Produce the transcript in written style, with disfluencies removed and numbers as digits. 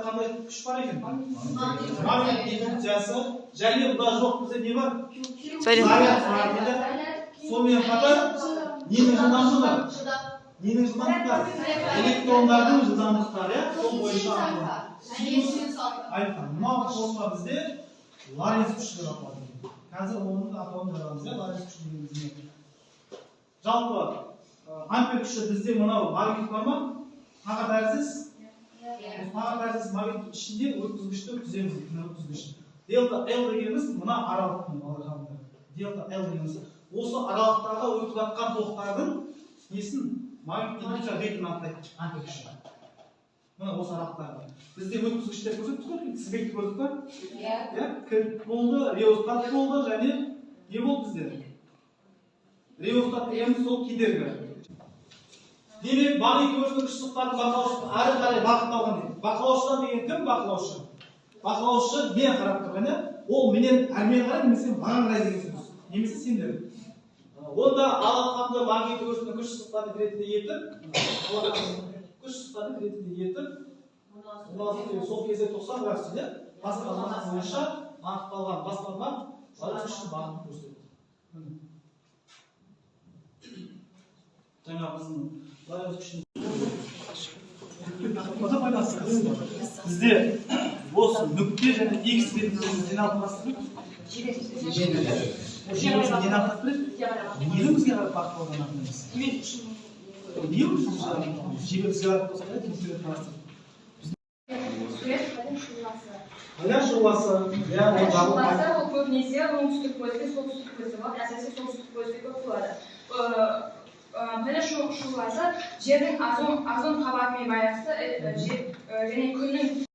qanday kuch bor ekan? Magnet induksiyasi, және бұда жоқ бізде не бар? Заряд бар дейді. Сонымен қатар ненің жылдамдығы? Ненің жылдамдығы? Электрондардың жылдамдықтары, сол бойынша айтқан. Мынау қосылма бізде Лоренц күші деп аталады. Қазір оның атауын жазамыз, Лоренц күші деген бізде. Жалпы ампер күші бізде мынау магнит бар ма? Тағат әрсіз? Тағат әрсіз магнит ішінде өткізгішті өткіземіз, өткізгіш. Дельта L дегеніміз мына аралықтың алғандар. Дельта L дегеніміз осы аралықтарға өтіп жатқан тоқтардың несін магнит индукция ретін атайды ампер күші. Мына осы аралықтарға. Бізде өткізгіштер көрсеттік қой, тізбекті көрдік қой? Иә, кілт болды, реостат болды және не болды бізде? Реостат дегеніміз сол кедергі. Демек, магнит өзгергіш сызықтардың бақылаушы әрі қарай бағытталған дейді. Бақылаушыдан деген кім бақылаушы? Бақылаушы мен қарап тұрғаны, ол менен әрмен қарай немесе маған қарай деген сөз. Немесе сендер. Онда алақанды магнит өзінің күш сызықтарын ретінде етіп, сол кезде 90 градус дейді. Басқалған бойынша анықталған басқалған Лоренц күшінің бағытын көрсетеді. Жаңа біздің Лоренц күшінің бізде осы нүкте және X беттерін жиналтыласып жиналтыласып неге бізге қарап бағытталған ақымыз? Неге бізге қарап бағытталған? Аяқ шуласы, ол көбінесе оңтүстік көзге, солтүстік көзге болады, әсіресе солтүстік көзге көп болады. Шуласы жердің озон қабатымен байланысты және күннің